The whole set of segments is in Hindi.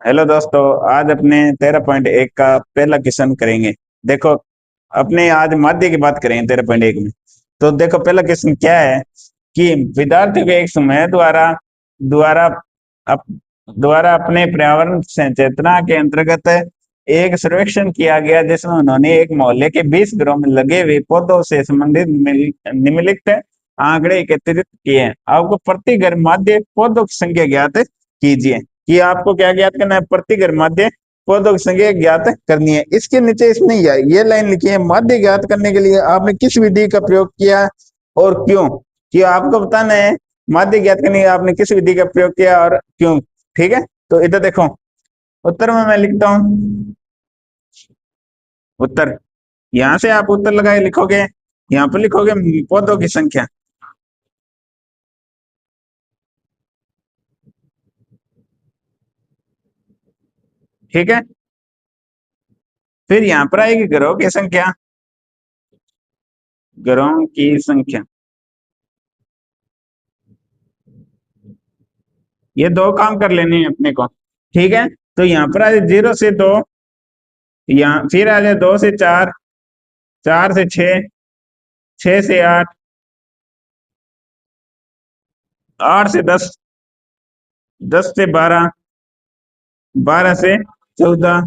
हेलो दोस्तों। आज अपने 13.1 का पहला क्वेश्चन करेंगे। देखो, अपने आज माध्य की बात करेंगे 13.1 में। तो देखो, पहला क्वेश्चन क्या है कि विद्यार्थियों को एक समूह द्वारा द्वारा अप, द्वारा अपने पर्यावरण सचेतना के अंतर्गत एक सर्वेक्षण किया गया, जिसमें उन्होंने एक मोहल्ले के 20 घरों में लगे हुए पौधों से संबंधित निम्नलिखित आंकड़े एकत्रित किए हैं। आपको प्रति घर माध्य पौधों की संख्या ज्ञात कीजिए। कि आपको क्या ज्ञात करना है? प्रति घर माध्य पौधों की संख्या ज्ञात करनी है। इसके नीचे इसने ये लाइन लिखी है, माध्य ज्ञात करने के लिए आपने किस विधि का प्रयोग किया और क्यों। कि आपको बताना है माध्य ज्ञात करने के लिए आपने किस विधि का प्रयोग किया और क्यों। ठीक है, तो इधर देखो, उत्तर में मैं लिखता हूं उत्तर। यहां से आप उत्तर लगाए लिखोगे, यहाँ पर लिखोगे पौधों की संख्या। ठीक है, फिर यहाँ पर आएगी घरों की संख्या। घरों की संख्या, ये दो काम कर लेने हैं अपने को। ठीक है, तो यहाँ पर आ जाए 0 से 2, यहाँ फिर आ जाए 2 से 4, 4 से 6, 6 से 8, 8 से 10, 10 से 12, 12 से 14।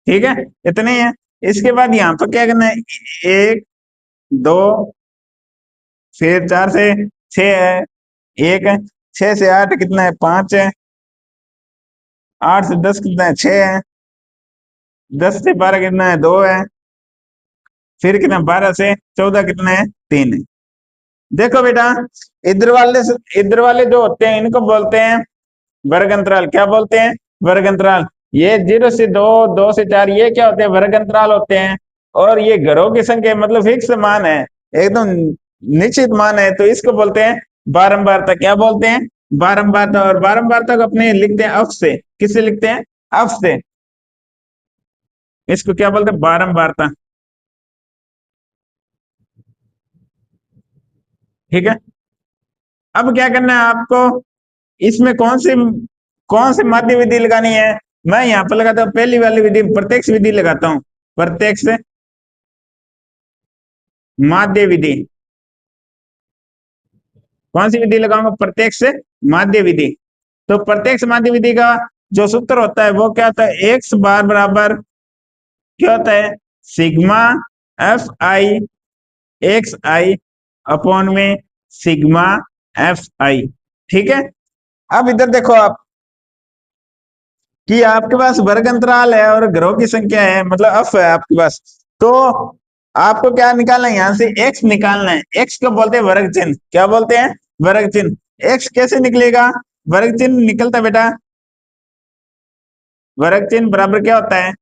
ठीक है, इतने ही है। इसके बाद यहाँ पर क्या करना है? एक, दो, फिर 4 से 6 है, एक है, 6 से 8 कितना है? 5 है, 8 से 10 कितना है? 6 है, 10 से 12 कितना है? 2 है, फिर कितना? 12 से 14 कितना है? 3 है। देखो बेटा, इधर वाले जो होते हैं इनको बोलते हैं वर्ग अंतराल। क्या बोलते हैं? वर्ग अंतराल। ये 0 से 2, 2 से 4, ये क्या होते हैं? वर्ग अंतराल होते हैं। और ये घरों की संख्या मतलब फिक्स मान है, एकदम निश्चित मान है, तो इसको बोलते हैं बारंबारता। क्या बोलते हैं? बारंबारता। और बारंबारता को अपने लिखते हैं अफ से। किससे लिखते हैं? अफ से। इसको क्या बोलते हैं? बारंबारता। ठीक है, अब क्या करना है आपको? इसमें कौन सी माध्य विधि लगानी है? मैं यहाँ पर लगाता हूँ पहली वाली विधि, प्रत्यक्ष विधि लगाता हूँ। प्रत्यक्ष माध्य विधि। कौन सी विधि लगाऊंगा? प्रत्यक्ष माध्य विधि। तो प्रत्यक्ष माध्य विधि का जो सूत्र होता है वो क्या होता है? एक्स बार बराबर क्या होता है? Sigma F I X I upon में सिग्मा एफ आई। ठीक है, अब इधर देखो आप कि आपके पास वर्ग अंतराल है और ग्रहों की संख्या है, मतलब अफ है आपके पास। तो आपको क्या निकालना है? यहाँ से एक्स निकालना है। एक्स को बोलते हैं वर्ग चिन्ह। क्या बोलते हैं? वर्ग चिन्ह। एक्स कैसे निकलेगा? वर्ग चिन्ह निकलता है बेटा, वर्ग चिन्ह बराबर क्या होता है?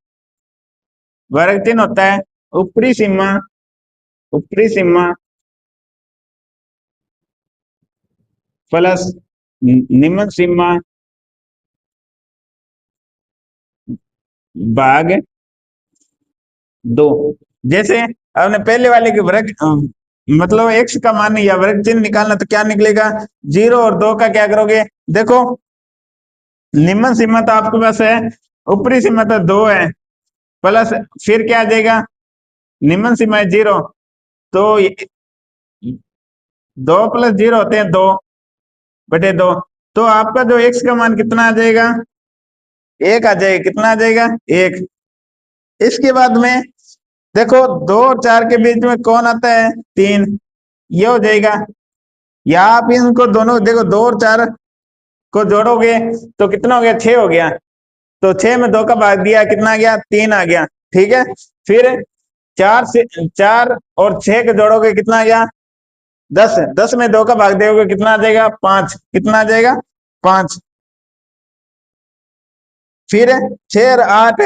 वर्ग चिन्ह होता है ऊपरी सीमा, ऊपरी सीमा प्लस निम्न सीमा भाग 2। जैसे आपने पहले वाले के वर्ग मतलब एक्स का मान या वर्ग चिन्ह निकालना, तो क्या निकलेगा? 0 और 2 का क्या करोगे? देखो, निम्न सीमा तो आपके पास है, ऊपरी सीमा तो 2 है, प्लस फिर क्या आ जाएगा? निम्न सीमा है 0, तो 2 प्लस 0 होते हैं 2/2। तो आपका जो एक्स का मान कितना आ जाएगा? 1 आ जाएगा। कितना आ जाएगा? 1। इसके बाद में देखो, 2 और 4 के बीच में कौन आता है? 3। ये हो जाएगा। या आप इनको दोनों देखो, 2 और 4 को जोड़ोगे तो कितना हो गया? 6 हो गया। तो 6 में 2 का भाग दिया, कितना आ गया? 3 आ गया। ठीक है, फिर 4 और 6 को जोड़ोगे, कितना आ गया? 10। 10 में 2 का भाग दोगे, कितना आ जाएगा? 5। कितना आ जाएगा? 5। फिर 6 और 8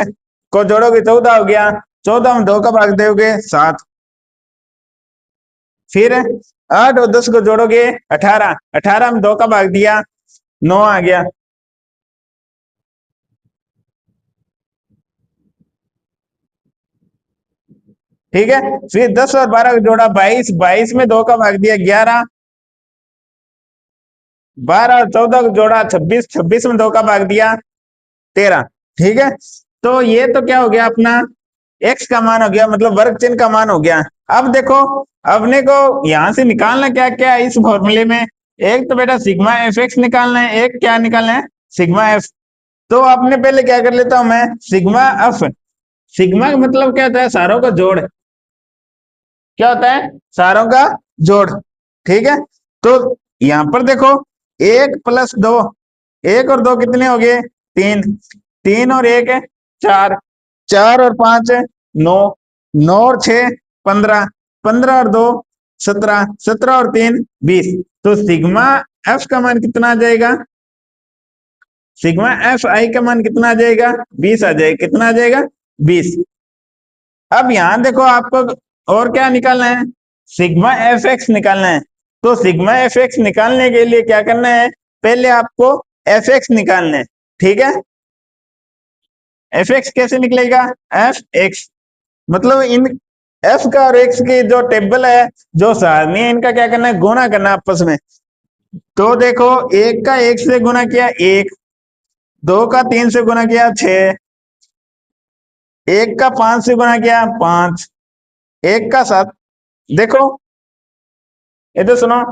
को जोड़ोगे, 14 हो गया। 14 में 2 का भाग दोगे, 7। फिर 8 और 10 को जोड़ोगे, 18। 18 में 2 का भाग दिया, 9 आ गया। ठीक है, फिर 10 और 12 को जोड़ा, 22। 22 में 2 का भाग दिया, 11। 12 और 14 को जोड़ा, 26। 26 में 2 का भाग दिया, 13। ठीक है, तो ये तो क्या हो गया अपना x का मान हो गया, मतलब वर्ग चिन्ह का मान हो गया। अब देखो अपने को यहां से निकालना क्या क्या है इस फॉर्मूले में, एक तो बेटा सिग्मा एफ एक्स निकालना है, एक क्या निकालना है सिग्मा एफ। तो आपने पहले क्या कर लेता हूं मैं, सिग्मा एफ, सिग्मा का मतलब क्या होता है सारों का जोड़, क्या होता है सारों का जोड़। ठीक है, तो यहां पर देखो 1 + 2, 1 और 2 कितने हो गए 3, 3 और 1 है 4, 4 और 5 है 9, 9 और 6 15, 15 और 2 17, 17 और 3 20। तो सिग्मा एफ का मान कितना आ जाएगा, सिग्मा एफ आई का मान कितना आ जाएगा 20 आ जाएगा, कितना आ जाएगा 20। अब यहां देखो आपको और क्या निकालना है, सिग्मा एफ एक्स निकालना है। तो सिग्मा एफ एक्स निकालने के लिए क्या करना है, पहले आपको एफ एक्स निकालना है। ठीक है, एफ एक्स कैसे निकलेगा, एफ एक्स मतलब इन एफ का और एक्स की जो टेबल है, जो सारणी है, इनका क्या करना है गुणा करना आपस में। तो देखो 1 का 1 से गुणा किया 1, 2 का 3 से गुणा किया 6, 1 का 5 से गुणा किया 5, 1 का 7। देखो ये तो सुनो,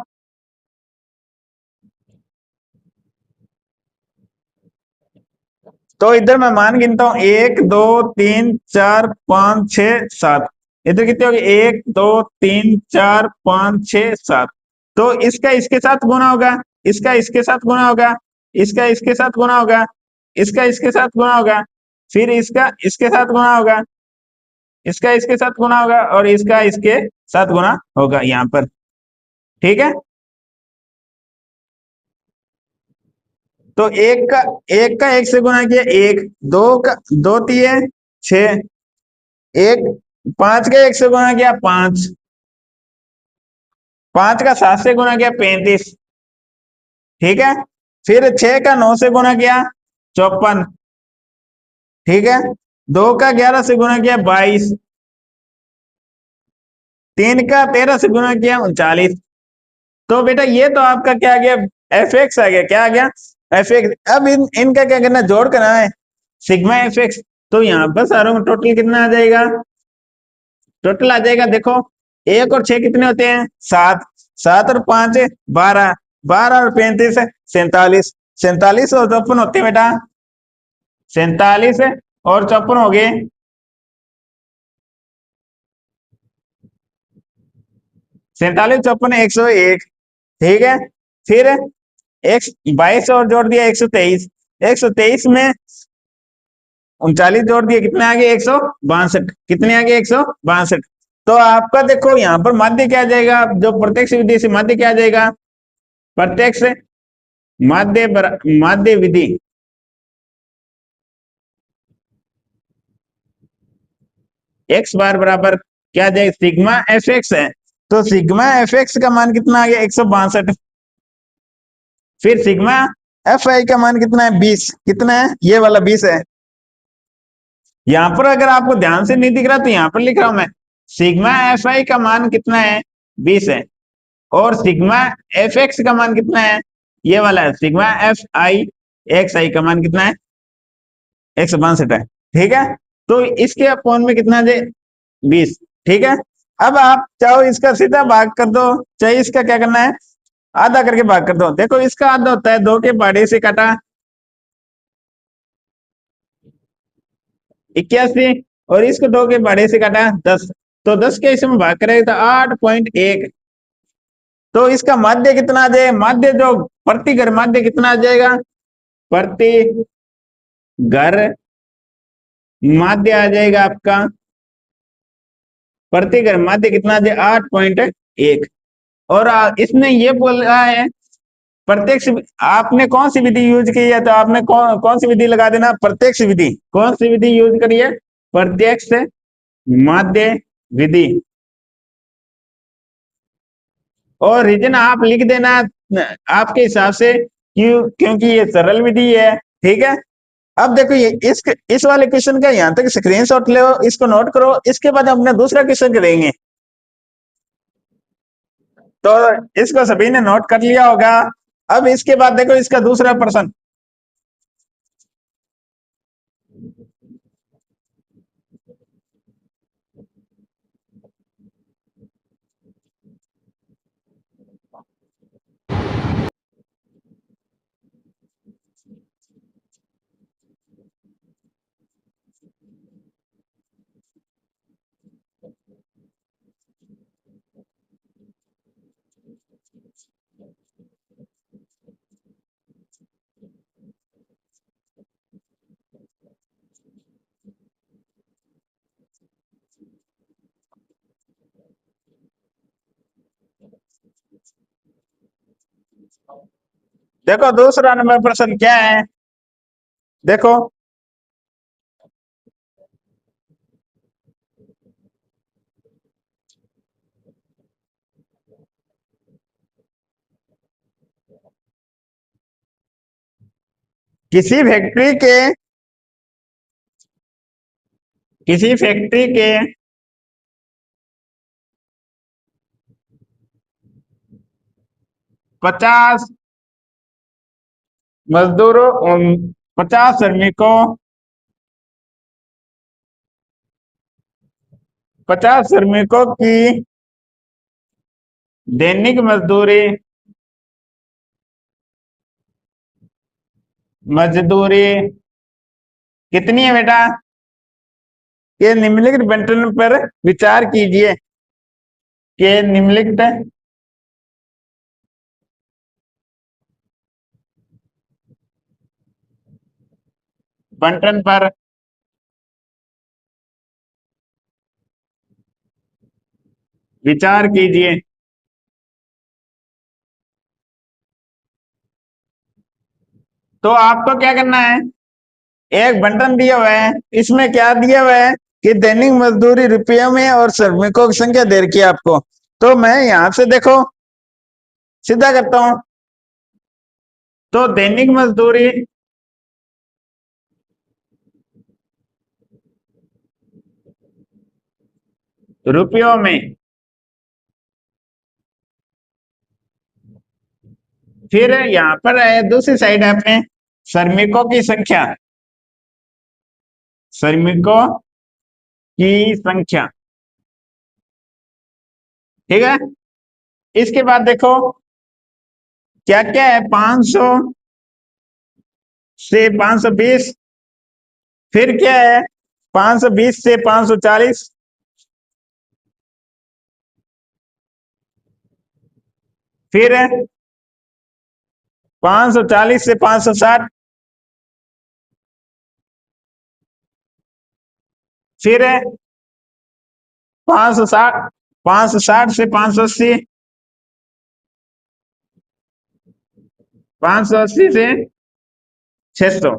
तो इधर मैं मान गिनता हूं 1 2 3 4 5 6 7, इधर कितने हो गए 1 2 3 4 5 6 7। तो इसका इसके साथ गुणा होगा, इसका इसके साथ गुणा होगा, इसका इसके साथ गुणा होगा, इसका इसके साथ गुणा होगा, फिर इसका इसके साथ गुणा होगा, इसका इसके साथ गुणा होगा और इसका इसके साथ गुणा होगा यहाँ पर। ठीक है, तो एक से गुणा किया 1, 2 का 2 × 3 = 6, 5 का 1 से गुणा किया 5, 5 का 7 से गुणा किया 35। ठीक है, फिर 6 का 9 से गुणा किया 54। ठीक है, 2 का 11 से गुणा किया 22, 3 का 13 से गुणा किया 39। तो बेटा ये तो आपका क्या आ गया, एफ एक्स आ गया, क्या आ गया एफ एक्स। अब इनका क्या करना है, जोड़ करना है सिग्मा एफ एक्स। तो यहाँ पर सारों में टोटल कितना आ जाएगा, टोटल आ जाएगा देखो 1 और 6 कितने होते हैं 7, 7 और 5 12, 12 और 35 47, 47 और 54 होते हैं बेटा, 47 और 54 हो गए, 47 54 101। ठीक है, फिर एक 22 और जोड़ दिया 123, 123 में 39 जोड़ दिए कितने आ गए 162, कितने आ गए 162। तो आपका देखो यहाँ पर माध्य क्या आ जाएगा, जो प्रत्यक्ष विधि से माध्य क्या आ जाएगा, प्रत्यक्ष माध्य माध्य विधि, एक्स बार बराबर क्या जाएगा सिग्मा एफ एक्स है। तो सिग्मा एफ एक्स का मान कितना आ गया 162, फिर सिग्मा एफ आई का मान कितना है 20, कितना है ये वाला 20 है। यहां पर अगर आपको ध्यान से नहीं दिख रहा तो यहां पर लिख रहा हूं मैं, सिग्मा एफ आई का मान कितना है 20 है, और सिग्मा एफ एक्स का मान कितना है ये वाला है, सिग्मा एफ आई एक्स आई का मान कितना है 162 है। ठीक है, तो इसके अपॉन में कितना दे 20। ठीक है, अब आप चाहो इसका सीधा भाग कर दो, चाहे इसका क्या करना है आधा करके भाग कर दो। देखो इसका आधा होता है 2 के पहाड़े से काटा 81, और इसको 2 के पहाड़े से काटा 10, तो 10 के इसमें भाग करेगा तो 8.1। तो इसका माध्य कितना आ जाए, माध्य जो प्रति घर माध्य कितना आ जाएगा, प्रति घर माध्य आ जाएगा आपका, प्रति घर माध्य कितना आ जाए 8.1। और इसने ये बोला है प्रत्यक्ष, आपने कौन सी विधि यूज की है, तो आपने कौन सी विधि लगा देना, प्रत्यक्ष विधि। कौन सी विधि यूज करी है, प्रत्यक्ष माध्य विधि। और रीजन आप लिख देना आपके हिसाब से, क्योंकि ये सरल विधि है। ठीक है, अब देखो ये इस वाले क्वेश्चन का यहाँ तक स्क्रीनशॉट ले, इसको नोट करो, इसके बाद हम अपना दूसरा क्वेश्चन करेंगे। तो इसको सभी ने नोट कर लिया होगा। अब इसके बाद देखो इसका दूसरा प्रश्न, देखो दूसरा नंबर प्रश्न क्या है, देखो किसी फैक्ट्री के किसी फैक्ट्री के 50 मजदूरों 50 श्रमिकों 50 श्रमिकों की दैनिक मजदूरी मजदूरी कितनी है बेटा, के निम्नलिखित बंटन पर विचार कीजिए, के निम्नलिखित बंटन पर विचार कीजिए। तो आपको क्या करना है, एक बंटन दिया हुआ है, इसमें क्या दिया हुआ है कि दैनिक मजदूरी रुपयों में और श्रमिकों की संख्या दे रखी है आपको। तो मैं यहां से देखो सीधा करता हूं, तो दैनिक मजदूरी रुपयों में, फिर यहाँ पर है दूसरी साइड है अपने श्रमिकों की संख्या, श्रमिकों की संख्या, ठीक है। इसके बाद देखो क्या क्या है, 500 से 520, फिर क्या है 520 से 540, फिर है 540 से 560, फिर है 560 560 से 580, 580 से 600,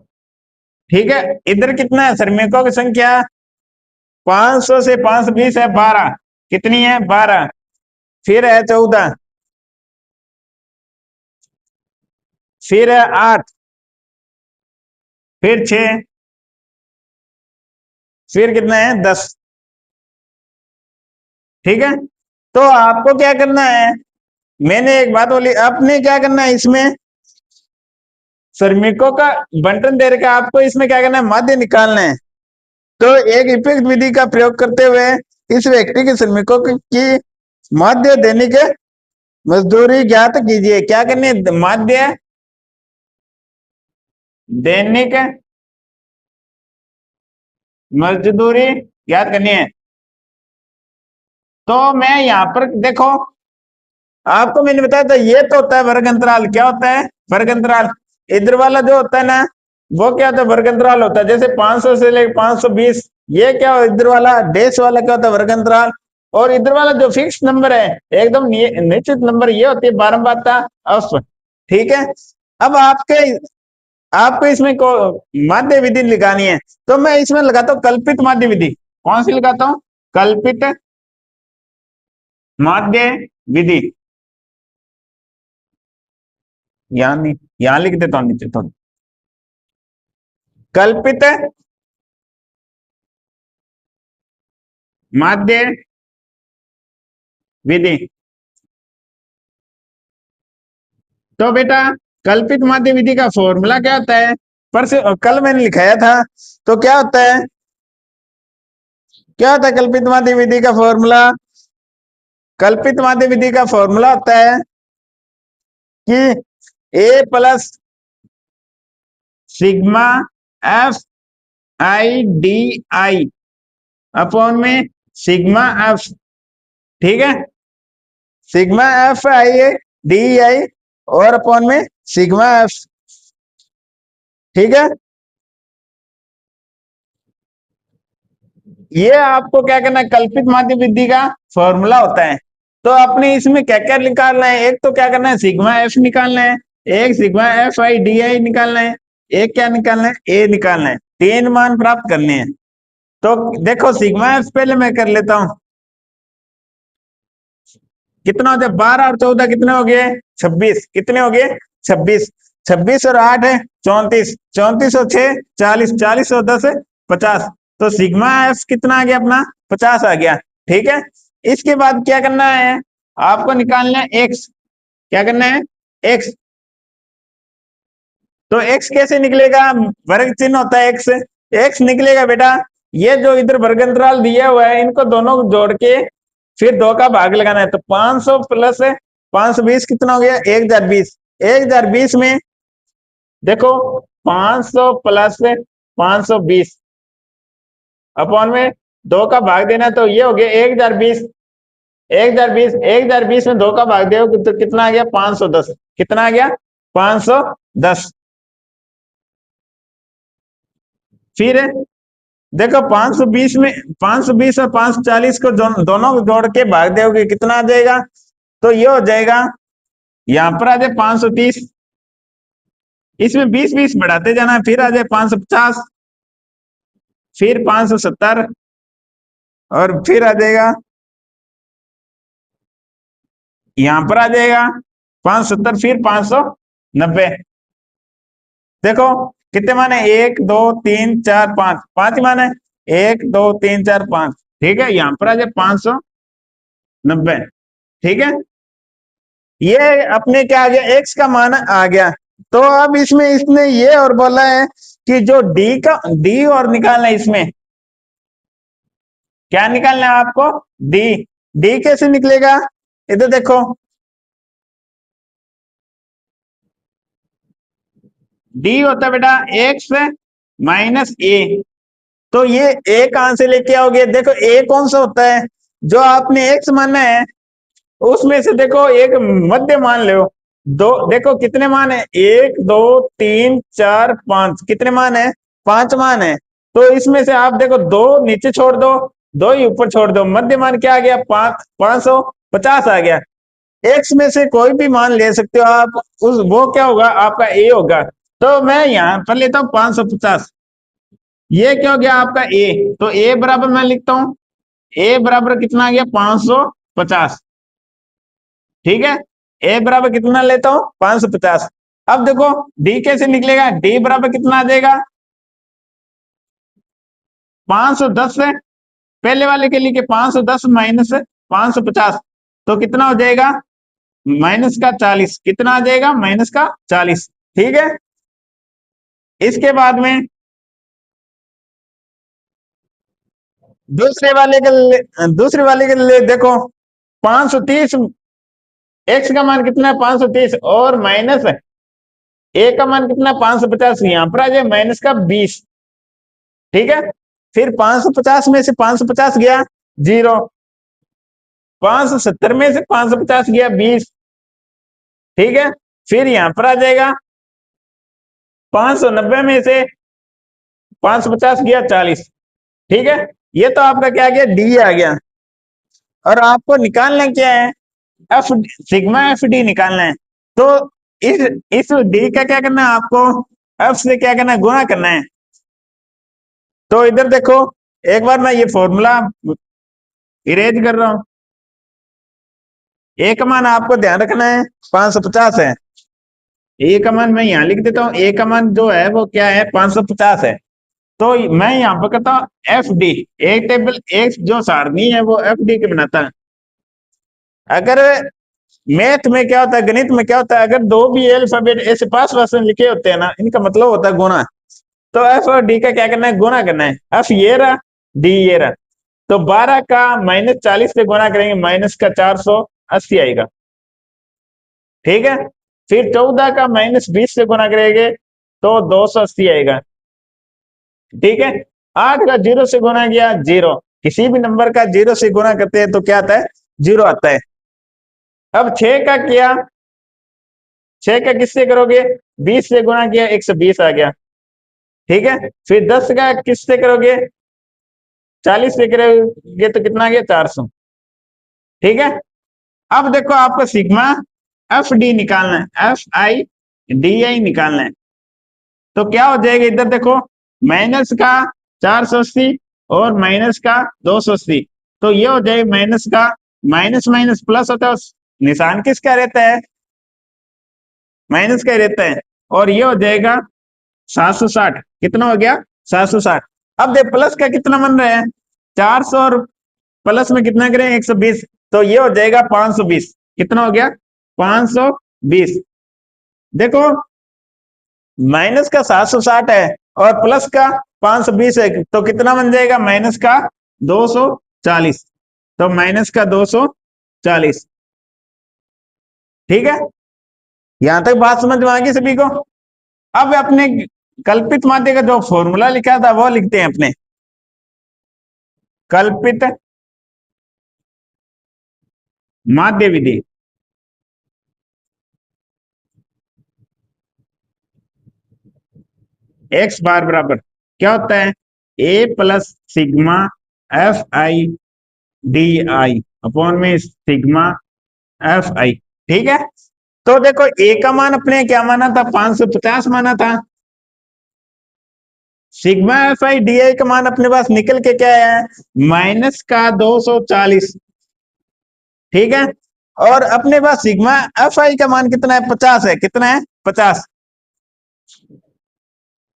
ठीक है। इधर कितना है श्रमिकों की संख्या, 500 से 520 है 12, कितनी है 12, फिर है 14, फिर है 8, फिर 6, फिर कितना है 10, ठीक है। तो आपको क्या करना है, मैंने एक बात बोली, आपने क्या करना है इसमें श्रमिकों का बंटन दे रखा है, आपको इसमें क्या करना है माध्य निकालना है। तो एक उपयुक्त विधि का प्रयोग करते हुए इस व्यक्ति के श्रमिकों की माध्य दैनिक मजदूरी ज्ञात कीजिए। क्या करनी है, माध्य दैनिक मजदूरी ज्ञात करनी है। तो मैं यहाँ पर देखो आपको मैंने बताया था, ये तो होता है वर्ग अंतराल, क्या होता है वर्ग अंतराल, इधर वाला जो होता है ना वो क्या होता है वर्ग अंतराल होता है, जैसे 500 से लेकर 520, ये क्या हो इधर वाला डैश वाला क्या होता है वर्ग अंतराल, और इधर वाला जो फिक्स नंबर है एकदम निश्चित नंबर ये होती है बारंबारता अवस्थ, ठीक है। अब आपके आपको इसमें को माध्य विधि लगानी है, तो मैं इसमें लगाता हूँ कल्पित माध्य विधि। कौन सी लगाता हूँ, कल्पित माध्य विधि, यहाँ नहीं, यहाँ लिख देता हूँ नीचे थोड़ा, कल्पित माध्य विधि। तो बेटा कल्पित माध्य विधि का फॉर्मूला क्या होता है, पर से कल मैंने लिखाया था, तो क्या होता है, क्या होता है कल्पित माध्य विधि का फॉर्मूला, कल्पित माध्य विधि का फॉर्मूला होता है कि A plus sigma F I D I upon में सिग्मा एफ, ठीक है, sigma F I D I और अपॉन में सिग्मा एफ, ठीक है। ये आपको क्या करना है, कल्पित माध्य विधि का फॉर्मूला होता है। तो अपने इसमें क्या क्या निकालना है, एक तो क्या करना है सिग्मा एफ निकालना है, एक सिग्मा एफ आई डी आई निकालना है, एक क्या निकालना है ए निकालना है, तीन मान प्राप्त करने हैं। तो देखो सिग्मा एफ पहले मैं कर लेता हूं, कितना हो जाए 12 और 14 कितने हो गए 26, कितने हो गए 26, 26 और 8 है 34, 34 और 6 40, 40 और 10 है 50। तो सिग्मा एफ कितना आ गया अपना 50 आ गया। ठीक है, इसके बाद क्या करना है, आपको निकालना है एक्स, क्या करना है एक्स। तो एक्स कैसे निकलेगा, वर्ग चिन्ह होता है एक्स, एक्स निकलेगा बेटा, ये जो इधर वर्ग अंतराल दिया हुआ है इनको दोनों को जोड़ के फिर 2 का भाग लगाना है। तो 500 प्लस 520 कितना हो गया 1020, 1020 में देखो 500 प्लस 520 अपॉन में 2 का भाग देना, तो ये हो गया 1020, 1020, 1020 में 2 का भाग दे तो कितना आ गया 510, कितना आ गया 510। फिर देखो 520 में 520 और 540 को दोनों को जोड़ के भाग दोगे कितना आ जाएगा, तो ये हो जाएगा यहां पर आ जाए 530, इसमें 20 20 बढ़ाते जाना है, फिर आ जाए 550, फिर 570 और फिर आ जाएगा यहां पर आ जाएगा 570, फिर 590। देखो कितने मान है 1 2 3 4 5, 5 मान है 1 2 3 4 5। ठीक है, यहां पर आ जाए 590। ठीक है, ये अपने क्या आ गया एक्स का मान आ गया। तो अब इसमें इसने ये और बोला है कि जो डी और निकालना है, इसमें क्या निकालना है आपको डी, डी कैसे निकलेगा इधर देखो, डी होता है बेटा एक्स माइनस ए। तो ये ए कहां से लेके आओगे, देखो ए कौन सा होता है, जो आपने एक्स माना है उसमें से देखो एक मध्य मान लो, दो देखो कितने मान है 1 2 3 4 5, कितने मान है 5 मान है। तो इसमें से आप देखो 2 नीचे छोड़ दो, 2 ही ऊपर छोड़ दो, मध्य मान क्या आ गया 550 आ गया। एक्स में से कोई भी मान ले सकते हो आप, उस वो क्या होगा आपका ए होगा। तो मैं यहां पर लेता हूं 550, ये क्या हो गया आपका ए, तो ए बराबर मैं लिखता हूं ए बराबर कितना आ गया 550। ठीक है, ए बराबर कितना लेता हूं 550। अब देखो डी कैसे निकलेगा, डी बराबर कितना आ जाएगा 510 से पहले वाले के लिए 510 माइनस 550, तो कितना हो जाएगा माइनस का 40, कितना आ जाएगा माइनस का 40। ठीक है, इसके बाद में दूसरे वाले के लिए देखो 530, एक्स का मान कितना है 530 और माइनस ए का मान कितना 550, यहां पर आ जाए माइनस का 20। ठीक है, फिर 550 में से 550 गया 0, 570 में से 550 गया 20। ठीक है, फिर यहां पर आ जाएगा 590 में से 550 गया 40। ठीक है, ये तो आपका क्या आ गया डी आ गया। और आपको निकालना क्या है एफ, सिग्मा एफ डी निकालना है। तो इस डी का क्या करना है आपको एफ से क्या करना है गुणा करना है। तो इधर देखो एक बार मैं ये फॉर्मूला इरेज कर रहा हूं, ए का मान आपको ध्यान रखना है 550 है, ए का मान मैं यहां लिख देता हूं, ए का मान जो है वो क्या है 550 है। तो मैं यहां पर करता हूं एफ डी, एक टेबल एक जो सारणी है वो एफ डी के बनाता है। अगर मैथ में क्या होता है, गणित में क्या होता है, अगर दो भी अल्फाबेट ऐसे पास पास में लिखे होते हैं ना, इनका मतलब होता है गुणा। तो एफ और डी का क्या करना है गुणा करना है, एफ ये रहा डी ये रहा। तो 12 का माइनस 40 से गुणा करेंगे माइनस का 480 आएगा। ठीक है, फिर 14 का माइनस 20 से गुणा करेंगे तो 280 आएगा। ठीक है, 8 का 0 से गुणा किया 0, किसी भी नंबर का 0 से गुणा करते हैं तो क्या आता है 0 आता है। अब 6 का किया, 6 का किससे करोगे 20 से गुणा किया 120 आ गया। ठीक है, फिर 10 का किससे करोगे 40 से करोगे तो कितना आ गया 400। ठीक है, अब देखो आपको सिग्मा एफ डी निकालना है, एफ आई डी आई निकालना है। तो क्या हो जाएगा इधर देखो, माइनस का 480 और माइनस का 280, तो ये हो जाएगा माइनस का माइनस माइनस प्लस होता है, निशान किसका रहता है, माइनस का रहता है। और ये हो जाएगा 760, कितना हो गया 760। अब देख प्लस का कितना बन रहा है 400 और प्लस में कितना करें 120, तो ये हो जाएगा 520, कितना हो गया 520। देखो माइनस का 760 है और प्लस का 520 है, तो कितना बन जाएगा माइनस का 240, तो माइनस का 240। ठीक है, यहां तक बात समझ में आ गई सभी को। अब अपने कल्पित माध्य का जो फॉर्मूला लिखा था वो लिखते हैं अपने, कल्पित माध्य विधि। एक्स बार बराबर क्या होता है, A plus sigma F I D I upon में सिग्मा एफ आई। ठीक है, तो देखो ए का मान अपने क्या माना था 550 माना था, सिग्मा एफ आई डी आई का मान अपने पास निकल के क्या है माइनस का 240। ठीक है, और अपने पास सिग्मा एफ आई का मान कितना है 50 है, कितना है 50।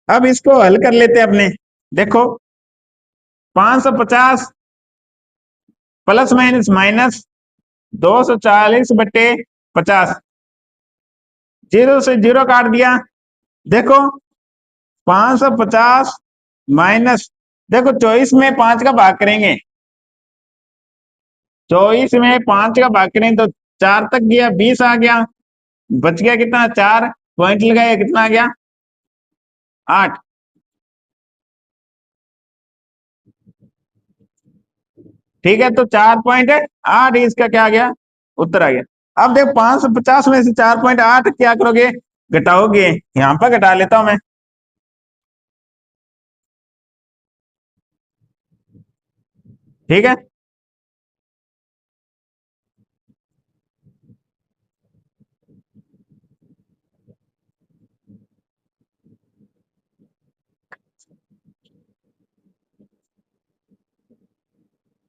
अब इसको हल कर लेते हैं अपने, देखो 550 प्लस माइनस माइनस 240/50, जीरो से जीरो काट दिया। देखो 550 माइनस, देखो 24 में 5 का भाग करेंगे, 24 में 5 का भाग करें तो 4 तक गया 20 आ गया, बच गया कितना 4, पॉइंट लगाया कितना आ गया 8। ठीक है, तो 4.8 इसका क्या आ गया उत्तर आ गया। अब देखो 550 में से 4.8 क्या करोगे घटाओगे, यहां पर घटा लेता हूं मैं। ठीक है,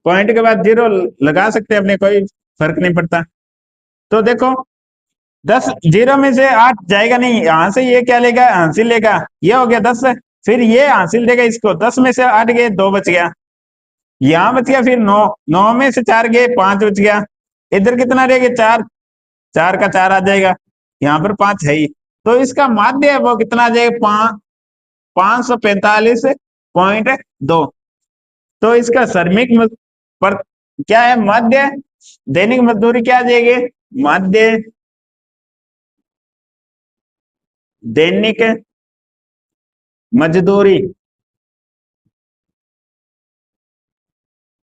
पॉइंट के बाद जीरो लगा सकते हैं अपने, कोई फर्क नहीं पड़ता। तो देखो 10 जीरो में से 8 जाएगा नहीं, यहां से ये क्या लेगा हासिल लेगा, ये हो गया 10, फिर ये हासिल देगा इसको, 10 में से 8 गए 2 बच गया, यहाँ बच गया फिर 9, 9 में से 4 गए 5 बच गया, इधर कितना रह गया 4, 4 का 4 आ जाएगा, यहाँ पर 5 है ही, तो इसका माध्य है वो कितना आ जाएगा 545.2। तो इसका श्रमिक पर क्या है माध्य, दैनिक मजदूरी क्या आ जाएगी, माध्य दैनिक मजदूरी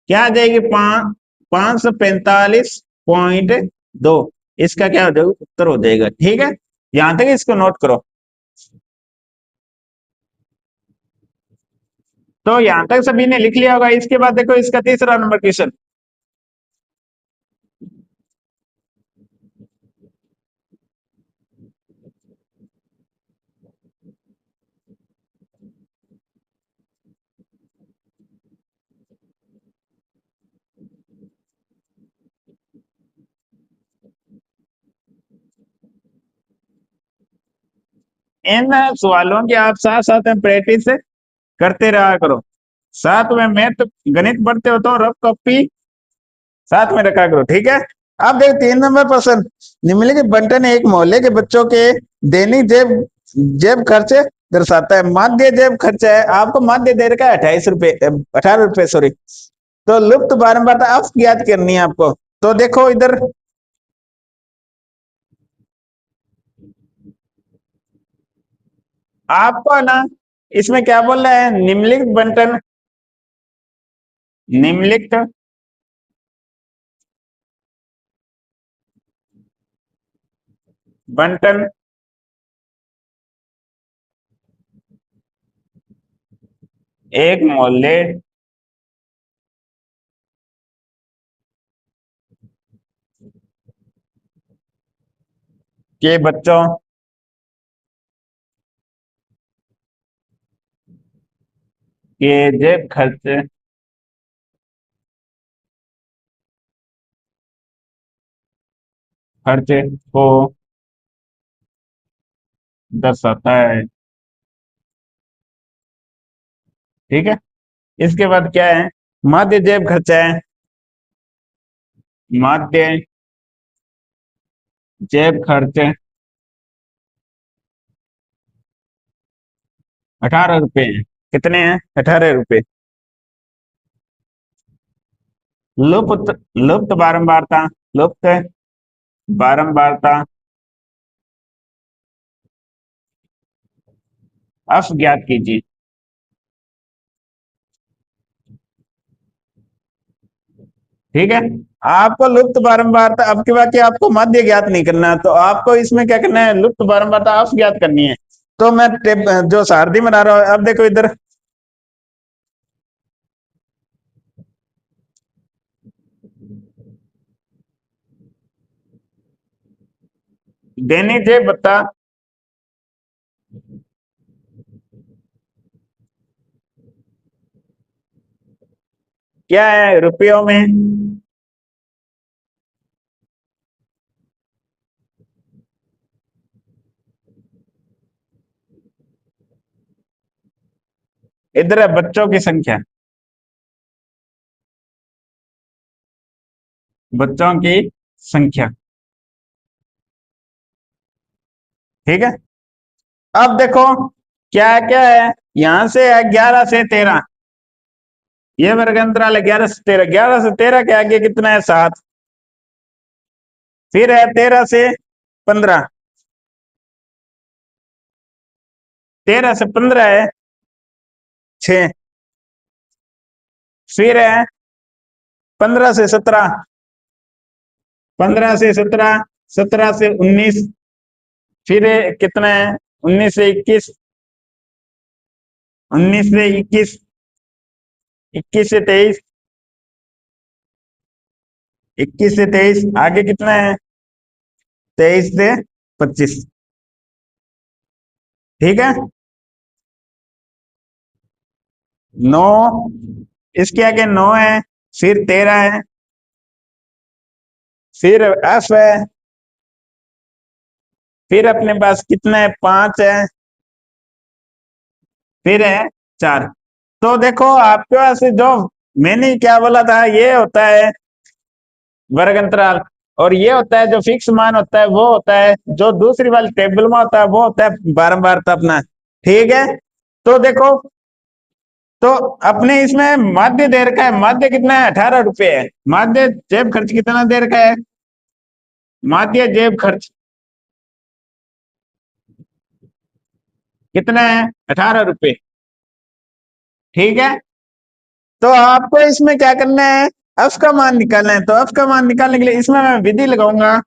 क्या आ जाएगी 545.2, इसका क्या हो जाएगा उत्तर हो जाएगा। ठीक है, यहां तक इसको नोट करो। तो यहां तक सभी ने लिख लिया होगा, इसके बाद देखो इसका तीसरा नंबर क्वेश्चन। इन सवालों की आप साथ साथ में प्रैक्टिस करते रहा करो, साथ में मैथ गणित पढ़ते हो तो रफ कॉपी साथ में रखा करो। ठीक है, अब देखो 3 नंबर प्रश्न, निम्नलिखित बंटन एक मोहल्ले के बच्चों के दैनिक जेब जेब खर्च दर्शाता है। माध्य जेब खर्च है, आपको माध्य दे रखा है 28 रुपए 18 रुपए सॉरी, तो लुप्त बारंबारता अब याद करनी है आपको। तो देखो इधर आपको ना इसमें क्या बोल रहा है, निम्नलिखित बंटन, निम्नलिखित बंटन एक मोहल्ले के बच्चों के जेब खर्च खर्च को दर्शाता है। ठीक है, इसके बाद क्या है, माध्य जेब खर्चा है। माध्य जेब खर्च 18 रुपए हैं। कितने हैं? 18 रुपए। लुप्त लुप्त बारंबारता, लुप्त बारंबारता अफ ज्ञात कीजिए। ठीक है, आपको लुप्त बारंबारता, अब की बात आपको माध्य ज्ञात नहीं करना, तो आपको इसमें क्या करना है, लुप्त बारंबारता अफ ज्ञात करनी है। तो मैं जो सारथी बना रहा हूं, अब देखो इधर, दैनिक जेब भत्ता क्या है रुपयों में? इधर है बच्चों की संख्या, बच्चों की संख्या। ठीक है, अब देखो क्या क्या है, यहां से है 11 से 13, ये वर्ग अंतराल है 11 से 13। 11 से 13 के आगे कितना है? 7। फिर है 13 से 15, 13 से 15 है 6। फिर है 15 से 17, 15 से 17, 17 से 19। फिर है कितना है? 19 से 21, 19 से 21, 21 से 23, 21 से 23, आगे कितना है? 23 से 25। ठीक है, 9, इसके आगे 9 है, फिर 13 है, फिर एफ है, फिर अपने पास कितना है? 5 है, फिर है 4। तो देखो आपके पास जो मैंने क्या बोला था, ये होता है वर्ग अंतराल, और ये होता है जो फिक्स मान होता है, वो होता है जो दूसरी वाली टेबल में होता है, वो होता है बारंबारता अपना। ठीक है, तो देखो, तो अपने इसमें माध्य दे रखा है, माध्य कितना है? 18 रुपए है। माध्य जेब खर्च कितना दे रखा है? माध्य जेब खर्च कितना है? 18 रुपए। ठीक है, तो आपको इसमें क्या करना है, एफ का मान निकालना है। तो एफ का मान निकालने के लिए इसमें मैं विधि लगाऊंगा,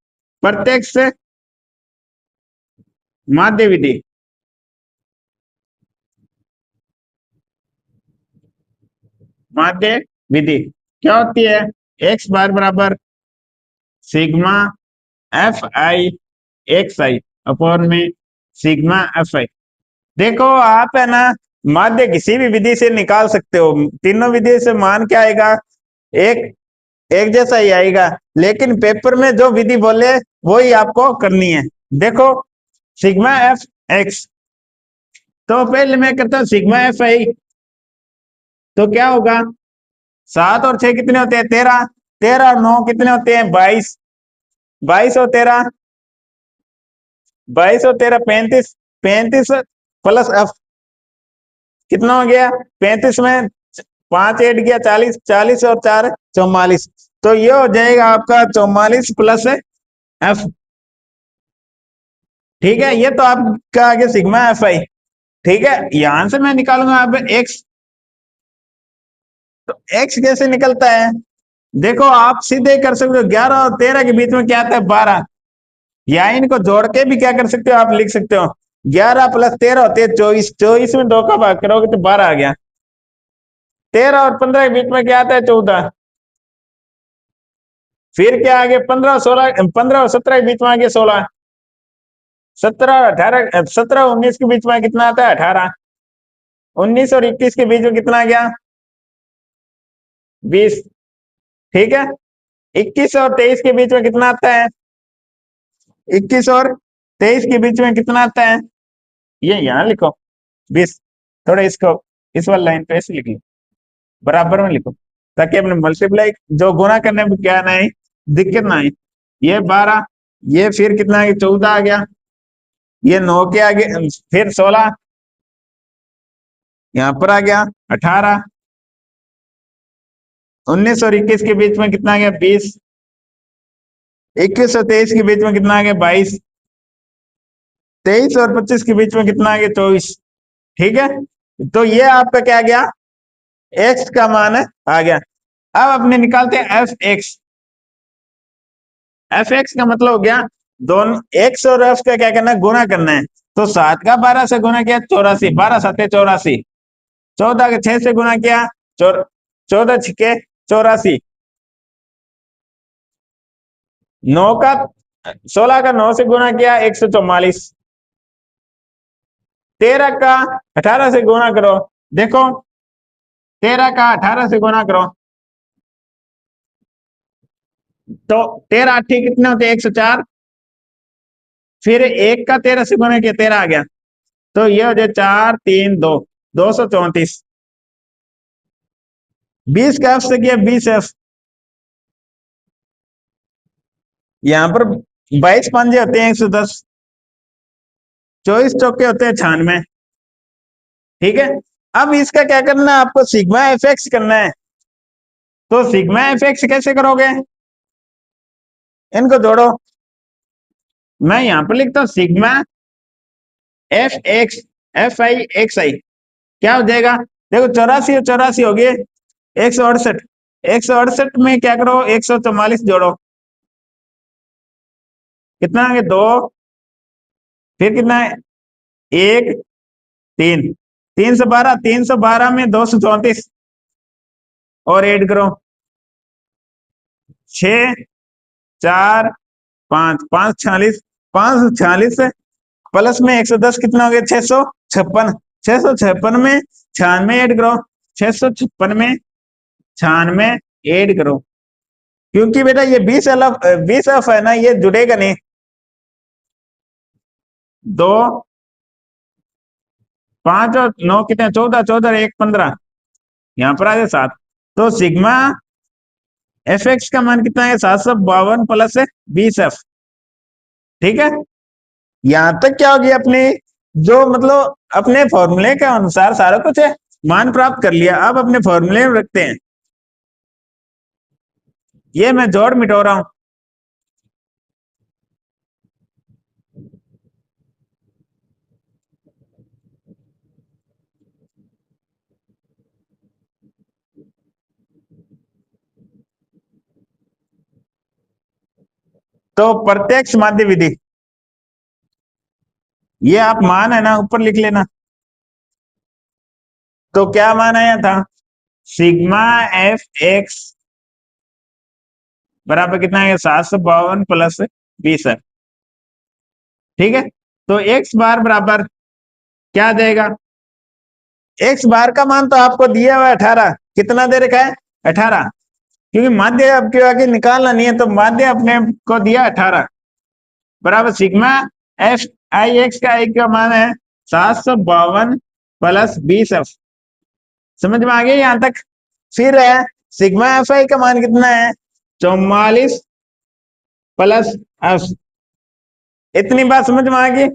प्रत्यक्ष माध्य विधि। माध्य विधि क्या होती है? एक्स बार बराबर sigma F I X I upon में सिग्मा एफ आई। देखो आप है ना, माध्य किसी भी विधि से निकाल सकते हो, तीनों विधि से मान क्या आएगा? एक एक जैसा ही आएगा, लेकिन पेपर में जो विधि बोले वो ही आपको करनी है। देखो सिग्मा एफ एक्स, तो पहले मैं करता हूं सिग्मा एफ आई, तो क्या होगा? 7 और 6 कितने होते हैं? 13। 13 और 9 कितने होते हैं? 22। 22 और 13, 22 और 13 35। 35 प्लस एफ कितना हो गया? 35 में 5 ऐड किया 40, 40 और 4 44। तो ये हो जाएगा आपका 44 प्लस एफ। ठीक है, ये तो आपका आगे सिग्मा एफ आई। ठीक है, यहां से मैं निकालूंगा अब एक्स। तो एक्स कैसे निकलता है? देखो आप सीधे कर सकते हो, 11 और 13 के बीच में क्या आता है? 12। या इनको जोड़ के भी क्या कर सकते हो, आप लिख सकते हो 11 प्लस 13 होते हैं 24। 24 में 2 का भाग करोगे तो 12 आ गया। 13 और 15 के बीच में क्या आता है? 14। फिर क्या आगे? 15 और 16, 15 और 17 के बीच में आगे 16। 17 और 18, 17 और 19 के बीच में कितना आता है? 18। 19 और 21 के बीच में कितना आ गया? 20। ठीक है। 21 और 23 के बीच में कितना आता है? 21 और 23 के बीच में कितना आता है? ये यहाँ लिखो 20। थोड़ा इसको इस वाली लाइन पे ऐसे लिख लो, बराबर में लिखो, ताकि अपने मल्टीप्लाई जो गुना करने में क्या ना आए, दिक्कत ना आए। ये 12, ये फिर कितना आ गया? 14 आ गया, ये 9 के आगे फिर 16, यहाँ पर आ गया 18। 19 और 21 के बीच में कितना आ गया? 20। 21 और 23 के बीच में कितना आ गया? 22। 23 और 25 के बीच में कितना आ गया? 24। ठीक है, तो ये आपका क्या गया? एक्स का मान आ गया। अब अपने निकालते हैं एफ एक्स। एफ एक्स का मतलब हो गया दोनों एक्स और एफ का क्या करना है? गुना करना है। तो 7 का 12 से गुना किया 84, 12 7 84। 14 के 6 से गुना किया 14 6 84। 9 का 16 का 9 से गुना किया 144। 13 का 18 से गुना करो, देखो 13 का 18 से गुना करो तो 13 8 कितने होते हैं? 104। फिर 1 का 13 से गुना किया 13 आ गया, तो ये हो जाए 4 3 2 234। 20 का एफ से किया 20 एफ, यहाँ पर 22 पंजे होते हैं 110, 24 चौके होते हैं 96। ठीक है, अब इसका क्या करना है? आपको सिग्मा एफ एक्स करना है। तो सिग्मा एफ एक्स कैसे करोगे? इनको जोड़ो। मैं यहां पर लिखता हूं sigma F X, F I X I क्या हो जाएगा? देखो 84 और 84 हो गए 168। 168 में क्या करो? 144 जोड़ो, कितना है? 2। फिर कितना है? 1 3। 312, 312 में 234 और ऐड करो 6 4 5 5 46। 546 प्लस में 110 कितना हो गया? 656। 656 में 96 ऐड करो, 656 में 96 ऐड करो, क्योंकि बेटा ये 20 अफ है ना, ये जुड़ेगा नहीं। 2 5 और 9 कितने? 14, 14 1 15, यहाँ पर आ जाए 7। तो सिग्मा एफ एक्स का मान कितना है? 752 प्लस 20 एफ। ठीक है, यहां तक क्या होगी अपनी जो मतलब अपने फॉर्मूले के अनुसार सारा कुछ है मान प्राप्त कर लिया। अब अपने फॉर्मूले में रखते हैं, ये मैं जोड़ मिटा रहा हूं। तो प्रत्यक्ष माध्य विधि, ये आप मान है ना ऊपर लिख लेना। तो क्या मान आया था? सिग्मा एफ एक्स बराबर कितना है? 752 प्लस 20 है। ठीक है, तो एक्स बार बराबर क्या देगा? एक्स बार का मान तो आपको दिया हुआ है 18, कितना दे रखा है? 18, क्योंकि माध्य आपके आगे निकालना नहीं है, तो माध्य अपने को दिया 18 बराबर सिग्मा एफ आई एक्स का एक का मान है 752 प्लस 20 एफ। समझ में आ गया यहां तक? फिर है सिग्मा एफ आई का मान कितना है? 44 प्लस एफ। इतनी बात समझ में आ गई?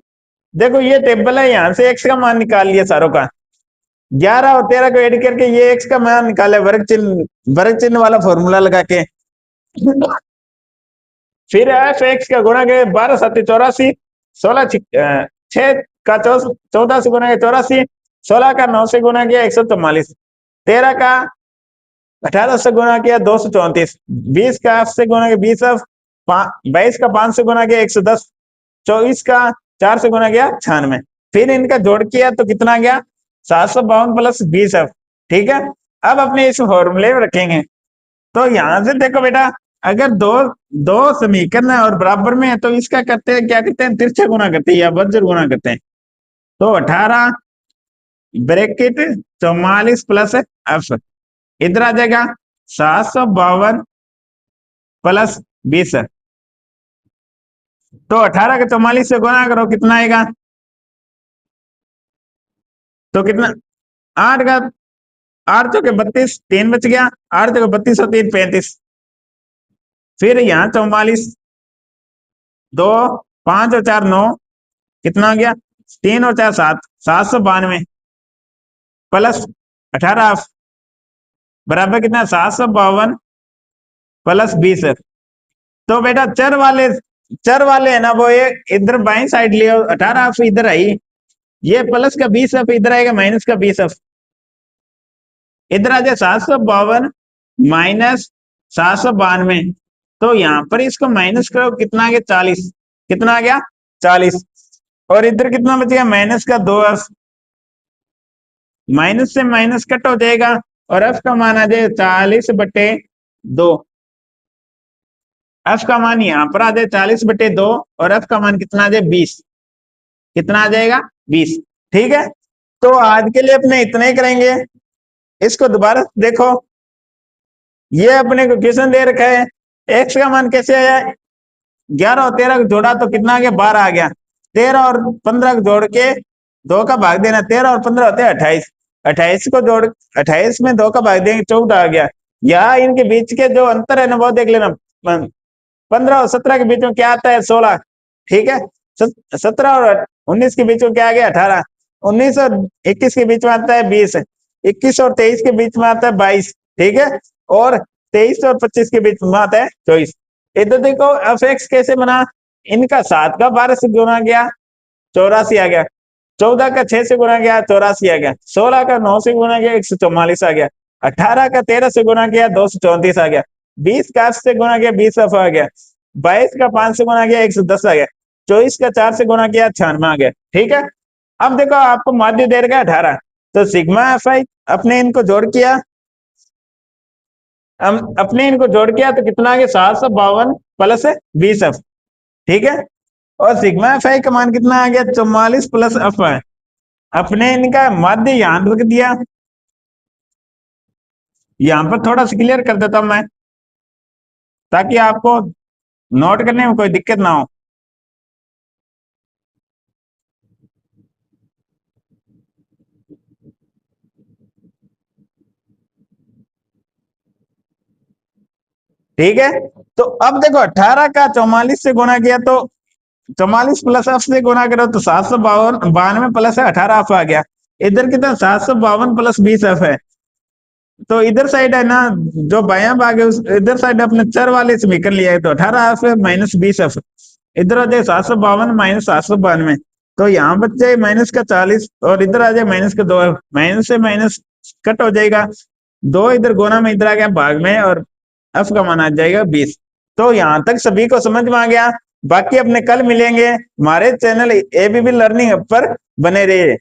देखो ये टेबल है, यहां से एक्स का मान निकाल लिया सारों का, 11 और 13 को ऐड करके ये एक्स का मान निकाले वर्ग चिन्ह वाला फॉर्मूला लगा के। फिर एफ एक्स का गुणा के 12 7 84, 16 6 का 14 से गुणा के 84, 16 का 9 से गुणा किया 144, 13 का 18 से गुणा किया 234, 20 का 8 से गुणा किया 20, 22 का 5 से गुणा किया 110, 24 का 4 से गुणा किया 96। फिर इनका जोड़ किया तो कितना गया? 752 प्लस 20 एफ। ठीक है, अब अपने इस फॉर्मूले में रखेंगे। तो यहां से देखो बेटा, अगर दो दो समीकरण है और बराबर में है तो इसका करते हैं, क्या करते हैं, तिरछा गुना करते हैं या वज्र गुना करते हैं। तो 18 ब्रैकेट 44 प्लस एफ, इधर आ जाएगा 752 प्लस 20। तो 18 के 44 से गुना करो, कितना आएगा, तो कितना, 8 का 8 चौके 32, 3 बच गया, 8 चौके 32 और 3 35। फिर यहाँ 44, 2 5 और 4 9, कितना हो गया, 3 और 4 7, 792 प्लस 18 बराबर कितना, 752 प्लस 20। तो बेटा चर वाले है ना, वो ये इधर बाई साइड लियो, 18 इधर आई, ये प्लस का 20 इधर आएगा, माइनस का 20 इधर आ जाए, 752 माइनस 792। तो यहाँ पर इसको माइनस करो, कितना आ गया, 40, कितना आ गया 40, और इधर कितना बच गया, माइनस का 2 माइनस से माइनस कट हो जाएगा, और एफ का मान आ जाए 40/2। एफ का मान यहाँ पर आ जाए 40/2, और एफ का मान कितना आ जाए 20, कितना आ जाएगा 20। ठीक है, तो आज के लिए अपने इतना ही करेंगे। इसको दोबारा देखो, ये अपने को क्वेश्चन दे रखा है, एक्स का मान कैसे आया, 11 और 13 को जोड़ा तो कितना आ गया, 12 आ गया, 13 और 15 को जोड़ के 2 का भाग देना, 13 और 15 होते हैं 28, 28 को जोड़ 28 में 2 का भाग देंगे, 14 आ गया। यहाँ इनके बीच के जो अंतर है ना वो देख लेना, 15 और 17 के बीच में क्या आता है, 16। ठीक है, 17 और 19 के बीच में क्या आ गया, 18। 19 और 21 के बीच में आता है 20। 21 और 23 के बीच में आता है 22। ठीक है, और 23 और 25 के बीच में आता है 24। इधर देखो एफ एक्स कैसे बना, इनका 7 का 12 से गुना गया 84 आ गया, 14 का 6 से गुना गया 84 आ गया, 16 का 9 से गुना गया 144 आ गया, 18 का 13 से गुना किया 234 आ गया, 20 का 8 से गुना किया 20 आ गया, 22 का 5 से गुना किया 110 आ गया, 24 का 4 से गुना किया 96 आ गया। ठीक है, अब देखो आपको माध्य दे रखा है 18, तो सिग्मा एफ आई अपने इनको जोड़ किया, हम अपने इनको जोड़ किया तो कितना आ गया, 752 प्लस 20 ठीक है, और सिग्मा एफ आई का मान कितना आ गया, 44 प्लस एफ है। अपने इनका माध्य यहाँ रख दिया, यहाँ पर थोड़ा सा क्लियर कर देता हूं मैं, ताकि आपको नोट करने में कोई दिक्कत ना हो। ठीक है, तो अब देखो 18 का 44 से गुना किया तो 44 प्लस एफ से गुना करो तो 752 प्लस 18 एफ आ गया, इधर कितना 752 प्लस 20 एफ है। तो इधर साइड है ना, जो बाया भाग है इधर साइड अपने चर वाले समीकरण लिया है, तो 18 एफ माइनस 20 एफ, इधर आ जाए 752 माइनस 792, तो यहाँ बच जाए माइनस का 40, और इधर आ जाए माइनस का 2 एफ, माइनस से माइनस कट हो जाएगा, 2 इधर गुना में इधर आ गया भाग में, और एफ का मान आ जाएगा 20। तो यहाँ तक सभी को समझ में आ गया। बाकी अपने कल मिलेंगे, हमारे चैनल एबीबी लर्निंग पर बने रहिए।